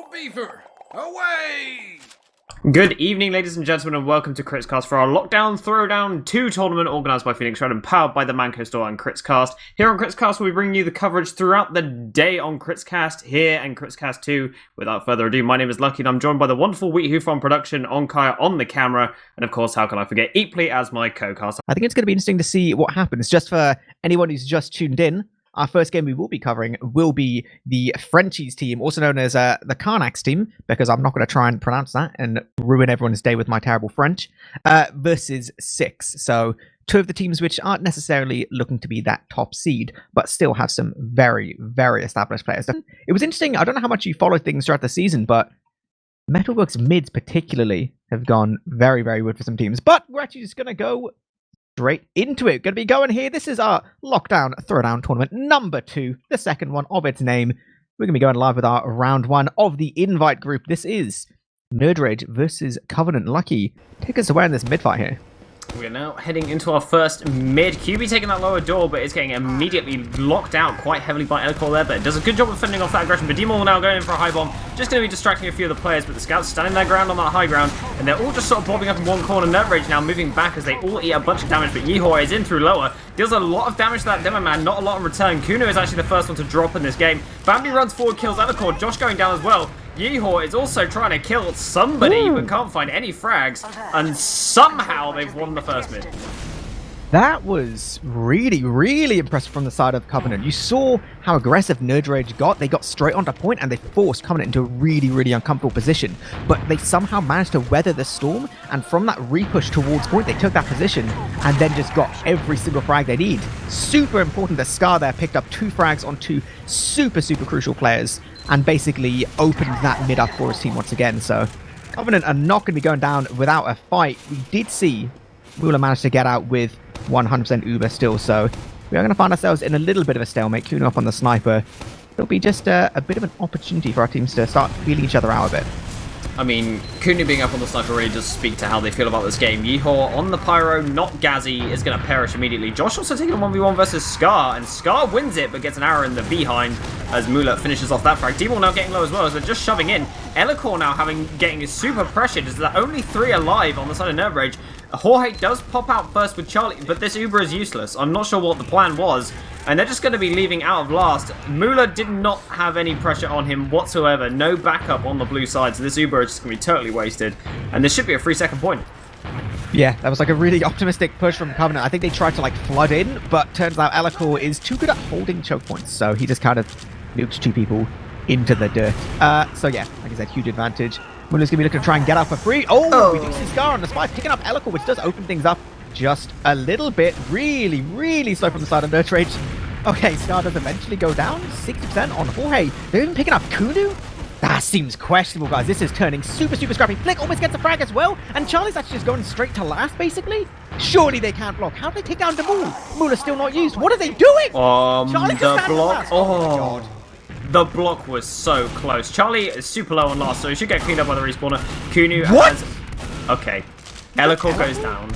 Go Beaver! Away! Good evening, ladies and gentlemen, and welcome to Critscast for our Lockdown Throwdown 2 tournament organised by Phoenix Red and powered by the Manco Store and Critscast. Here on Critscast, we'll be bringing you the coverage throughout the day on Critscast here and Critscast 2. Without further ado, my name is Lucky and I'm joined by the wonderful Wiethoofd on production, ondkaja on the camera, and of course, how can I forget, eepily as my co-caster. I think it's going to be interesting to see what happens. Just for anyone who's just tuned in, our first game we will be covering will be the Frenchies team, also known as the Karnax team, because I'm not going to try and pronounce that and ruin everyone's day with my terrible French, versus Six. So two of the teams which aren't necessarily looking to be that top seed, but still have some very, very established players. It was interesting. I don't know how much you followed things throughout the season, but Metalworks mids particularly have gone very, very good for some teams. But we're actually just going to go straight into it. Going to be going here. This is our Lockdown Throwdown tournament number 2, the second one of its name. We're going to be going live with our round 1 of the invite group. This is nerdRage versus Covenant. Lucky, take us away in this mid fight here. We are now heading into our first mid. QB taking that lower door, but it's getting immediately locked out quite heavily by Elcor there, but it does a good job of fending off that aggression. But Demon now going in for a high bomb, just going to be distracting a few of the players, but the scouts standing their ground on that high ground, and they're all just sort of bobbing up in one corner. nerdRage now moving back as they all eat a bunch of damage, but Yeehor is in through lower, deals a lot of damage to that demo man, not a lot in return. Kuno is actually the first one to drop in this game. Bambi runs forward, kills Elcor, Josh going down as well. Yeehor is also trying to kill somebody, but can't find any frags, and somehow they've won the first mid. That was really, really impressive from the side of Covenant. You saw how aggressive nerdRage got. They got straight onto point and they forced Covenant into a really, really uncomfortable position. But they somehow managed to weather the storm, and from that repush towards point, they took that position and then just got every single frag they need. Super important that Scar there picked up 2 frags on 2 super, super crucial players and basically opened that mid up for his team once again. So Covenant are not going to be going down without a fight. We did see Mula manage to get out with 100% Uber still, so we are going to find ourselves in a little bit of a stalemate. Kuno up on the sniper. It'll be just a bit of an opportunity for our teams to start feeling each other out a bit. I mean, Kuno being up on the sniper really does speak to how they feel about this game. Yeehor on the pyro, not Gazzy, is going to perish immediately. Josh also taking a 1v1 versus Scar, and Scar wins it, but gets an arrow in the behind as Mula finishes off that frag. D-Ball now getting low as well, as they're just shoving in. Elcor now getting super pressured, as there are only 3 alive on the side of nerdRage. Jorge does pop out first with Charlie, but this Uber is useless. I'm not sure what the plan was, and they're just going to be leaving out of last. Mula did not have any pressure on him whatsoever. No backup on the blue side, so this Uber is just going to be totally wasted, and this should be a 3-second point. Yeah, that was like a really optimistic push from Covenant. I think they tried to like flood in, but turns out Elcor is too good at holding choke points, so he just kind of nuked 2 people into the dirt. So yeah, like I said, huge advantage. Mula's going to be looking to try and get out for free. We do see Scar on the spy, picking up Elcor, which does open things up just a little bit. Really, really slow from the side of nerdRage. Okay, Scar does eventually go down. 60% on Jorge. They're even picking up Kuno? That seems questionable, guys. This is turning super, super scrappy. Flick almost gets a frag as well, and Charlie's actually just going straight to last, basically. Surely they can't block. How do they take down Demul? Mula's still not used. What are they doing? The block. God. The block was so close. Charlie is super low on last, so he should get cleaned up by the respawner. Kuno has... Okay. Elcor goes down.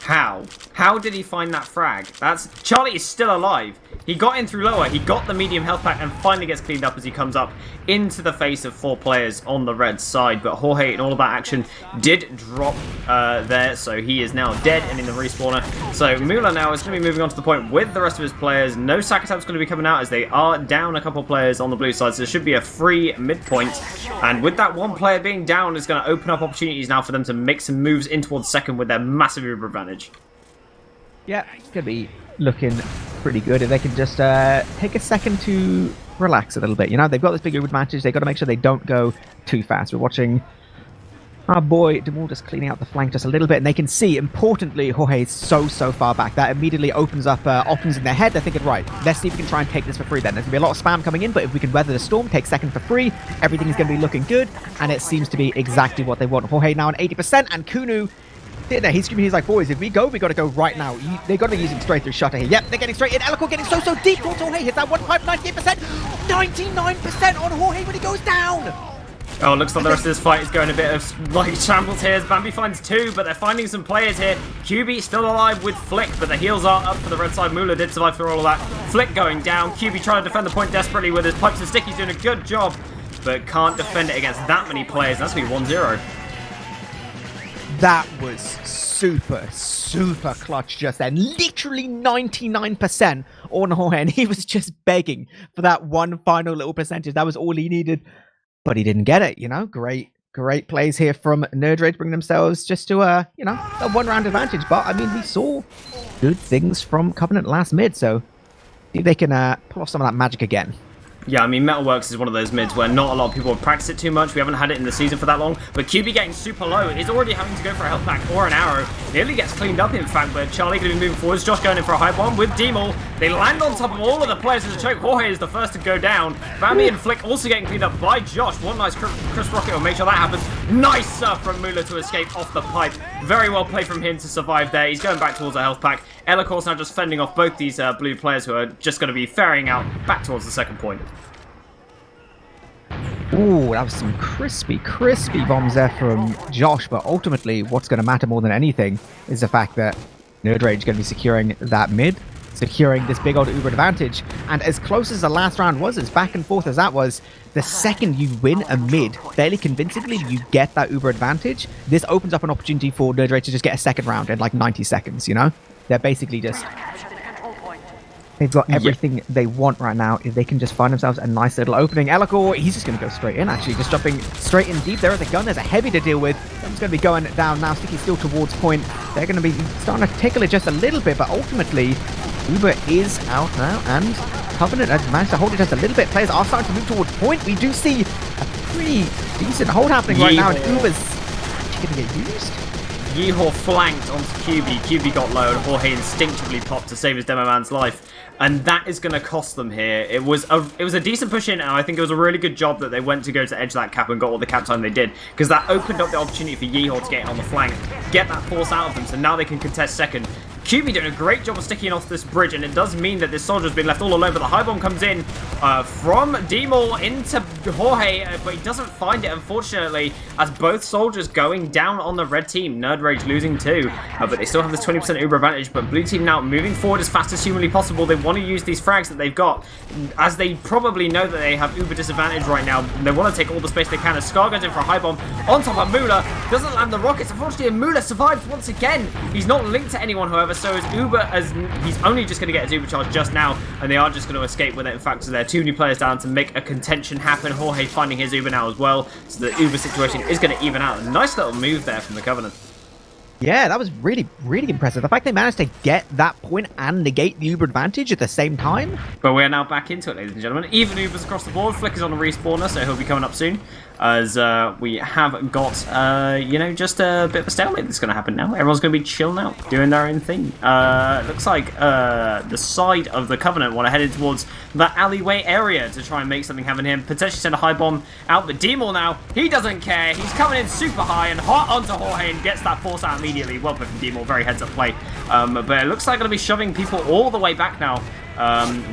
How? How did he find that frag? Charlie is still alive. He got in through lower, he got the medium health pack, and finally gets cleaned up as he comes up into the face of 4 players on the red side. But Jorge, in all of that action, did drop there, so he is now dead and in the respawner. So Mula now is going to be moving on to the point with the rest of his players. No sack attempts going to be coming out as they are down a couple players on the blue side, so there should be a free midpoint. And with that one player being down, it's going to open up opportunities now for them to make some moves in towards second with their massive Uber advantage. Yeah, it's going to be looking pretty good if they can just take a second to relax a little bit. You know, they've got this big Uber advantage. They've got to make sure they don't go too fast. We're watching our boy Demul just cleaning out the flank just a little bit, and they can see, importantly, Jorge is so far back. That immediately opens up options in their head. They're thinking, right, let's see if we can try and take this for free then. There's going to be a lot of spam coming in, but if we can weather the storm, take second for free, everything's going to be looking good, and it seems to be exactly what they want. Jorge now on 80%, and Kuno... He's screaming, he's like, boys, if we go, we got to go right now. They're going to use him straight through shutter here. Yep, they're getting straight in. Elcor getting so deep. Jorge hits that 1.98%. 99% on Jorge when he goes down. Oh, looks like the rest of this fight is going a bit of like shambles here as Bambi finds 2, but they're finding some players here. QB still alive with Flick, but the heals are up for the red side. Mula did survive through all of that. Flick going down. QB trying to defend the point desperately with his pipes and stick. He's doing a good job. but can't defend it against that many players. That's going to be 1-0. That was super clutch just then. Literally 99% on Jorge, and he was just begging for that one final little percentage. That was all he needed, but he didn't get it, you know? Great plays here from nerdRage, bring themselves just to, you know, a one-round advantage. But, I mean, we saw good things from Covenant last mid, so see if they can pull off some of that magic again. Yeah, I mean, Metalworks is one of those mids where not a lot of people have practiced it too much. We haven't had it in the season for that long. But QB getting super low is already having to go for a health pack or an arrow. Nearly gets cleaned up, in fact, but Charlie going to be moving forwards. Josh going in for a high bomb with Demol. They land on top of all of the players in the choke. Jorge is the first to go down. Bambi and Flick also getting cleaned up by Josh. One nice crisp rocket will make sure that happens. Nice surf from Mula to escape off the pipe. Very well played from him to survive there. He's going back towards a health pack. Ella, of course, now just fending off both these blue players who are just going to be ferrying out back towards the second point. Ooh, that was some crispy bombs there from Josh, but ultimately what's going to matter more than anything is the fact that nerdRage is going to be securing that mid, securing this big old Uber advantage, and as close as the last round was, as back and forth as that was, the second you win a mid fairly convincingly, you get that Uber advantage, this opens up an opportunity for nerdRage to just get a second round in like 90 seconds, you know? They're basically just... They've got everything they want right now if they can just find themselves a nice little opening. Elagor, he's just going to go straight in, actually. Just jumping straight in deep. There is a gun. There's a heavy to deal with. He's going to be going down now. Sticky still towards point. They're going to be starting to tickle it just a little bit, but ultimately, Uber is out now, and Covenant has managed to hold it just a little bit. Players are starting to move towards point. We do see a pretty decent hold happening right now, and Uber's actually going to get used. Yeehaw flanked onto QB. QB got low, and Jorge instinctively popped to save his demo man's life. And that is going to cost them here. It was a decent push in, and I think it was a really good job that they went to go to edge that cap and got all the cap time they did, because that opened up the opportunity for Yeehaw to get in on the flank, get that force out of them, so now they can contest second. QB doing a great job of sticking off this bridge, and it does mean that this soldier's been left all alone, but the high bomb comes in from Demol into Jorge, but he doesn't find it, unfortunately, as both soldiers going down on the red team. nerdRage losing too, but they still have this 20% Uber advantage, but blue team now moving forward as fast as humanly possible. They want to use these frags that they've got, as they probably know that they have Uber disadvantage right now. They want to take all the space they can, as Scar goes in for a high bomb on top of Mula, doesn't land the rockets. Unfortunately, Mula survives once again. He's not linked to anyone, however, so is Uber, as he's only just going to get his Uber charge just now, and they are just going to escape with it. In fact, so there are too many players down to make a contention happen. Jorge finding his Uber now as well, so the Uber situation is going to even out. A nice little move there from the Covenant. Yeah, that was really impressive. The fact they managed to get that point and negate the Uber advantage at the same time. But we're now back into it, ladies and gentlemen. Even Ubers across the board. Flick is on a respawner, so he'll be coming up soon. As we have got, you know, just a bit of a stalemate that's going to happen now. Everyone's going to be chilling out, doing their own thing. Looks like the side of the Covenant want to head in towards that alleyway area to try and make something happen here. Potentially send a high bomb out, but Demol now, he doesn't care. He's coming in super high and hot onto Jorge and gets that force out immediately. Well played from Demol, very heads up play. But it looks like going to be shoving people all the way back now.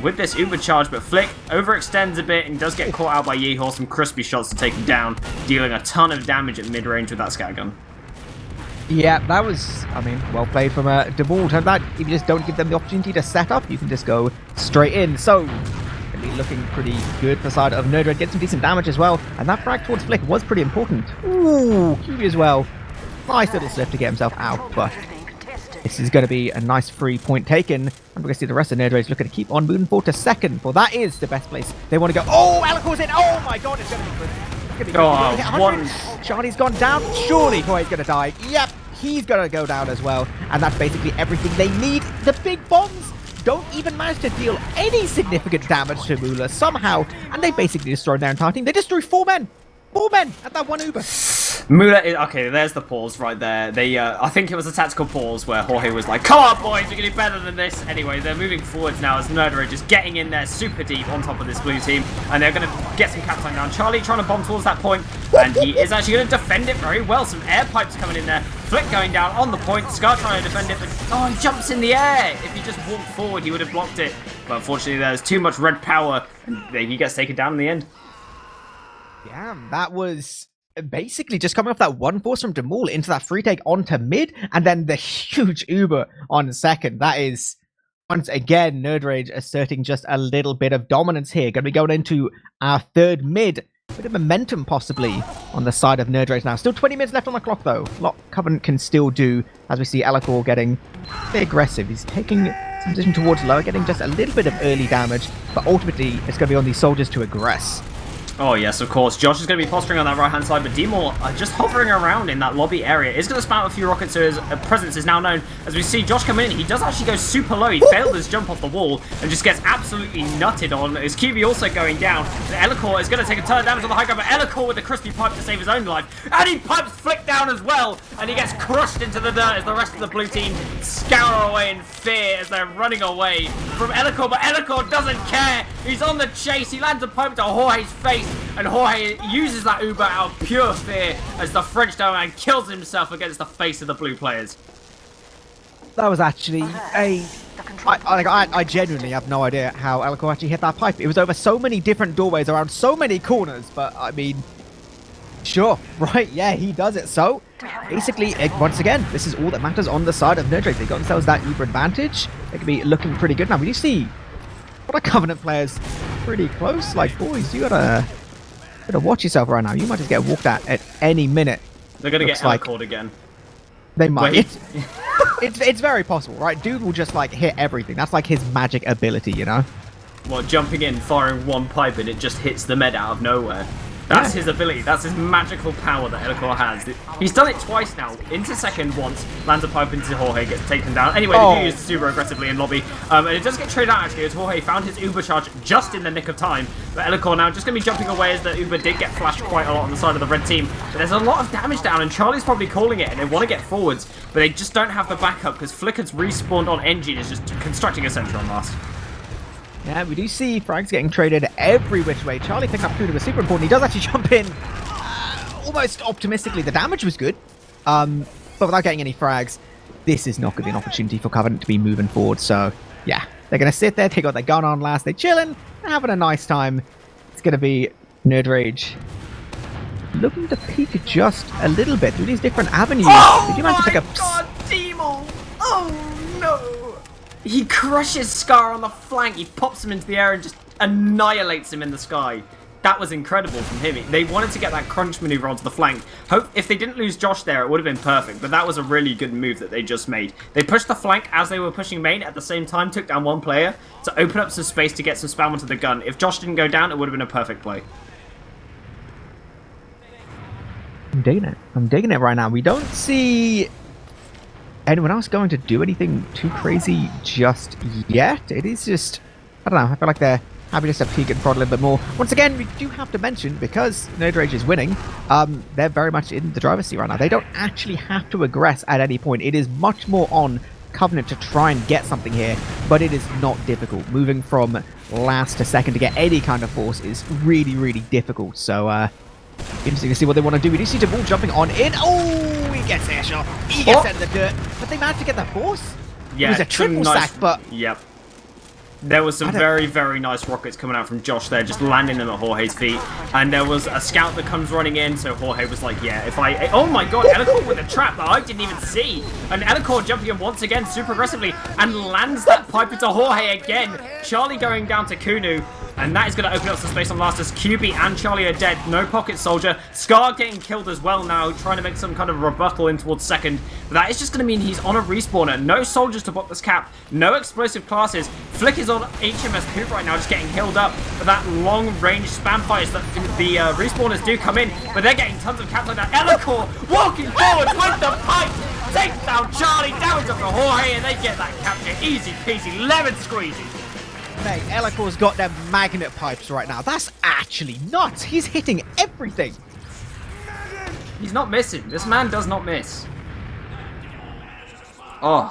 With this Uber charge, but Flick overextends a bit and does get caught out by Yeehaw. Some crispy shots to take him down, dealing a ton of damage at mid-range with that scatter gun. Yeah, that was, I mean, well played from Demol. Turns out, if you just don't give them the opportunity to set up, you can just go straight in. So, going to be looking pretty good for the side of nerdRage. Get some decent damage as well, and that frag towards Flick was pretty important. Ooh, QB as well. Nice little slip to get himself out, but this is going to be a nice free point taken. And we're going to see the rest of nerdRage looking to keep on moving forward to second, for that is the best place they want to go. Oh, Alacor's in! Oh my god, it's going to be good. It's going to be good. Charlie's gone down. Surely Jorge's going to die. Yep, he's going to go down as well. And that's basically everything they need. The big bombs don't even manage to deal any significant damage to Mula somehow. And they basically destroyed their entire team. They just threw 4 men. 4 men at that one Uber. Mula is, okay, there's the pause right there. They, I think it was a tactical pause where Jorge was like, come on boys, we can do better than this. Anyway, they're moving forwards now as nerdRage is getting in there super deep on top of this blue team, and they're going to get some cap time down. Charlie trying to bomb towards that point, and he is actually going to defend it very well. Some air pipes coming in there. Flick going down on the point. Scar trying to defend it, but oh, he jumps in the air. If he just walked forward, he would have blocked it. But unfortunately, there's too much red power, and he gets taken down in the end. Damn, that was basically just coming off that one force from Demol into that free take onto mid, and then the huge Uber on second. That is, once again, nerdRage asserting just a little bit of dominance here. Going to be going into our third mid. bit of momentum possibly on the side of nerdRage now. Still 20 minutes left on the clock though. A lot Covenant can still do as we see Elikor getting very aggressive. He's taking some position towards lower, getting just a little bit of early damage, but ultimately it's going to be on these soldiers to aggress. Oh, yes, of course. Josh is going to be posturing on that right-hand side, but D-Maul just hovering around in that lobby area. Is going to spout a few rockets, so his presence is now known. As we see Josh come in, he does actually go super low. He failed his jump off the wall and just gets absolutely nutted on. His QB also going down. And Elikor is going to take a ton of damage on the high ground, but Elikor with the crispy pipe to save his own life. And he pipes Flick down as well, and he gets crushed into the dirt as the rest of the blue team scour away in fear as they're running away from Elikor, but Elikor doesn't care. He's on the chase. He lands a pipe to Jorge's face, and Jorge uses that Uber out of pure fear as the French man kills himself against the face of the blue players. That was actually I genuinely have no idea how Elikor actually hit that pipe. It was over so many different doorways around so many corners, but I mean, sure, right, yeah, he does it. So, basically, once again, this is all that matters on the side of nerdRage. They got themselves that Uber advantage. They could be looking pretty good now. We do see a lot of Covenant players pretty close. Like, boys, you gotta watch yourself right now. You might just get walked at any minute. They're gonna get Elikor again. They might. It's very possible, right? Dude will just like hit everything. That's like his magic ability, you know? Well, jumping in, firing one pipe, and it just hits the med out of nowhere. That's his ability. That's his magical power that Elikor has. He's done it twice now. Into second once, lands a pipe into Jorge, gets taken down. Anyway, they do use super aggressively in lobby. And it does get traded out, actually, as Jorge found his Uber charge just in the nick of time. But Elikor now just going to be jumping away as the Uber did get flashed quite a lot on the side of the red team. But there's a lot of damage down, and Charlie's probably calling it, and they want to get forwards. But they just don't have the backup, because Flicker's respawned on Engine is just constructing a sentry on last. Yeah, we do see frags getting traded every which way. Charlie picking up Kuda was super important. He does actually jump in almost optimistically. The damage was good, but without getting any frags, this is not going to be an opportunity for Covenant to be moving forward. So, yeah, they're going to sit there. They got their gun on last. They're chilling, having a nice time. It's going to be nerdRage looking to peek just a little bit through these different avenues. Did you manage to pick up? God, D-Maul! Oh, no! He crushes Scar on the flank, he pops him into the air and just annihilates him in the sky. That was incredible from him. They wanted to get that crunch maneuver onto the flank. If they didn't lose Josh there, it would have been perfect, but that was a really good move that they just made. They pushed the flank as they were pushing main, at the same time took down one player to open up some space to get some spam onto the gun. If Josh didn't go down, it would have been a perfect play. I'm digging it. I'm digging it right now. We don't see anyone else going to do anything too crazy just yet. It is just, I don't know, I feel like they're happy just to peek and prod a little bit more. Once again, we do have to mention, because nerdRage is winning, they're very much in the driver's seat right now. They don't actually have to aggress at any point. It is much more on Covenant to try and get something here, but it is not difficult. Moving from last to second to get any kind of force is really, really difficult. So, interesting to see what they want to do. We do see Devul jumping on in. Oh, he gets air shot. He gets out of the dirt. But they managed to get the force. Yeah, it was a triple sack, but... Yep. There was some very, very nice rockets coming out from Josh there, just landing them at Jorge's feet. And there was a scout that comes running in, so Jorge was like, yeah, if I... Oh my god, Elikor with a trap that I didn't even see. And Elikor jumping in once again, super aggressively, and lands that pipe into Jorge again. Charlie going down to Kunu. And that is going to open up some space on last as QB and Charlie are dead. No pocket soldier. Scar getting killed as well now, trying to make some kind of rebuttal in towards second. But that is just going to mean he's on a respawner. No soldiers to block this cap. No explosive classes. Flick is on HMS Poop right now, just getting healed up. But that long-range spam fires that the respawners do come in. But they're getting tons of caps like that. Elikor walking forward with the pipe. Takes down Charlie, down to Jorge, and they get that capture. Easy peasy, lemon squeezy. Mate, Elikor's got them magnet pipes right now. That's actually nuts. He's hitting everything. He's not missing. This man does not miss. Oh,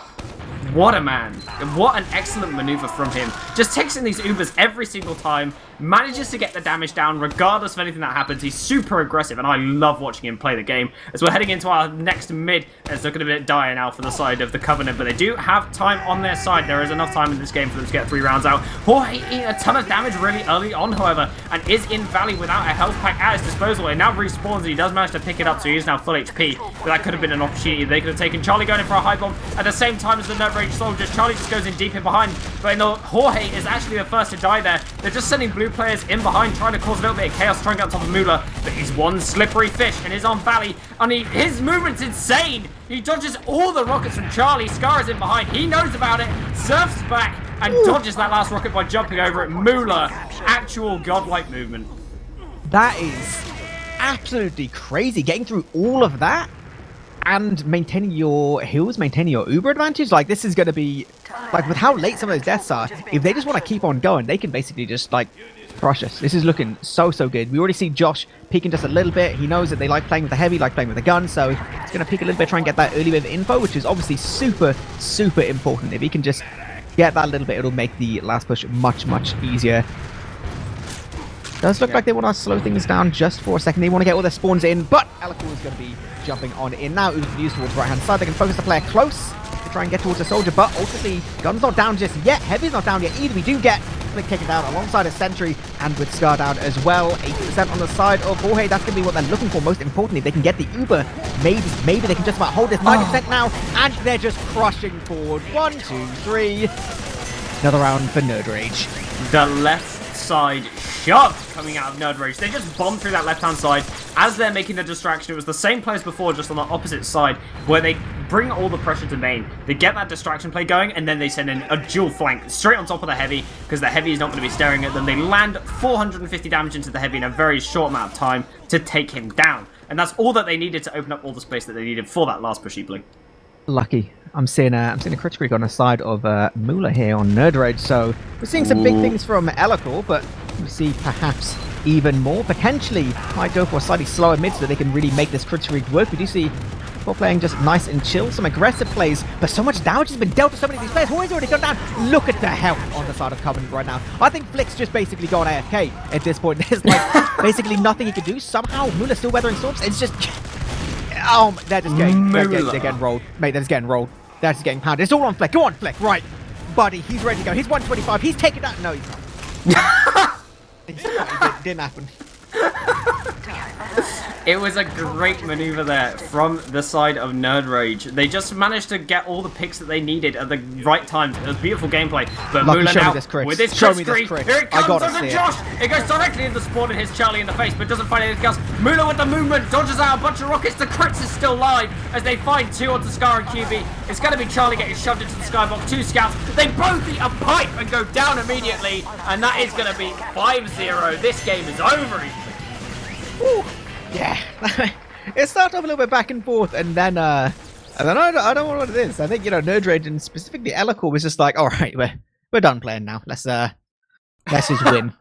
what a man. What an excellent maneuver from him. Just takes in these Ubers every single time. Manages to get the damage down regardless of anything that happens. He's super aggressive, and I love watching him play the game. As we're heading into our next mid, as they're going to be a bit dire now for the side of the Covenant, but they do have time on their side. There is enough time in this game for them to get 3 rounds out. Jorge eating a ton of damage really early on, however, and is in Valley without a health pack at his disposal. It now respawns, and he does manage to pick it up, so he is now full HP, but that could have been an opportunity they could have taken. Charlie going in for a high bomb at the same time as the nerdRage soldiers. Charlie just goes in deep in behind, but Jorge is actually the first to die there. They're just sending blue TF2 players in behind, trying to cause a little bit of chaos, trying to get on top of Mula, but he's one slippery fish and is on Valley, and his movement's insane. He dodges all the rockets from Charlie. Scar is in behind. He knows about it, surfs back, and dodges that last rocket by jumping over it. Mula, actual godlike movement. That is absolutely crazy. Getting through all of that and maintaining your hills, maintaining your Uber advantage. Like, this is going to be, like, with how late some of those deaths are, if they just want to keep on going, they can basically just, like, crush us. This is looking so good. We already see Josh peeking just a little bit. He knows that they like playing with the heavy, like playing with the gun, so he's going to peek a little bit, try and get that early bit of info, which is obviously super important. If he can just get that a little bit, it'll make the last push much easier. Does look like they want to slow things down just for a second. They want to get all their spawns in, but Alicool is going to be jumping on in now. Uber views towards right hand side. They can focus the player close to try and get towards the soldier, but ultimately, gun's not down just yet. Heavy's not down yet either. We do get Flick taken down alongside a sentry and with Scar down as well. 80% on the side of Jorge. That's going to be what they're looking for. Most importantly, they can get the Uber. Maybe they can just about hold this 90% now, and they're just crushing forward. 1, 2, 3. Another round for nerdRage. The left side shove coming out of nerdRage. They just bombed through that left-hand side as they're making the distraction. It was the same play as before, just on the opposite side, where they bring all the pressure to main. They get that distraction play going, and then they send in a dual flank straight on top of the heavy, because the heavy is not going to be staring at them. They land 450 damage into the heavy in a very short amount of time to take him down. And that's all that they needed to open up all the space that they needed for that last push, eepily. Lucky. I'm seeing a crit streak on the side of Mula here on nerdRage, so we're seeing some big things from Elicore, but we see perhaps even more. Potentially might go for a slightly slower mid so that they can really make this crit streak work. We do see people playing just nice and chill, some aggressive plays, but so much damage has been dealt to so many of these players. Jorge's already gone down. Look at the health on the side of Covenant right now. I think Flick's just basically gone AFK at this point. There's like basically nothing he can do. Somehow Mula's still weathering storms. It's just... Oh, they're getting rolled. Mate, they're just getting rolled. They're just getting pounded. It's all on Flick. Go on, Flick. Right. Buddy, he's ready to go. He's 125. He's taken out. No, he's not. It didn't happen. It was a great maneuver there from the side of nerdRage. They just managed to get all the picks that they needed at the right time. It was beautiful gameplay. But Lucky, Mula now, with his crit screen, here it comes under Josh. It goes directly into the spawn and hits Charlie in the face, but doesn't find anything else. Mula with the movement, dodges out a bunch of rockets. The crits is still live as they find 2 onto Scar and QB. It's going to be Charlie getting shoved into the skybox. 2 scouts. They both eat a pipe and go down immediately. And that is going to be 5-0. This game is over. Ooh. Yeah. It started off a little bit back and forth, and then I don't know what it is. I think, nerdRage and specifically Elicore was just like, all right, we're done playing now. Let's just win.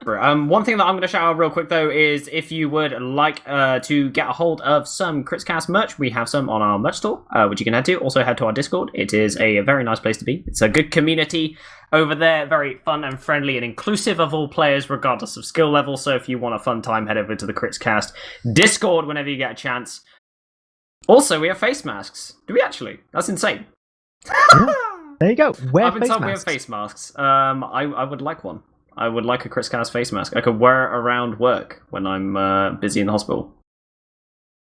One thing that I'm going to shout out real quick though is if you would like to get a hold of some Critscast merch, we have some on our merch store, which you can head to. Also head to our Discord. It is a very nice place to be. It's a good community over there, very fun and friendly and inclusive of all players regardless of skill level. So if you want a fun time, head over to the Critscast Discord whenever you get a chance. Also, we have face masks. Do we actually? That's insane. Yeah. There you go. I've been told we have face masks. I would like one. I would like a Critscast face mask. I could wear it around work when I'm busy in the hospital.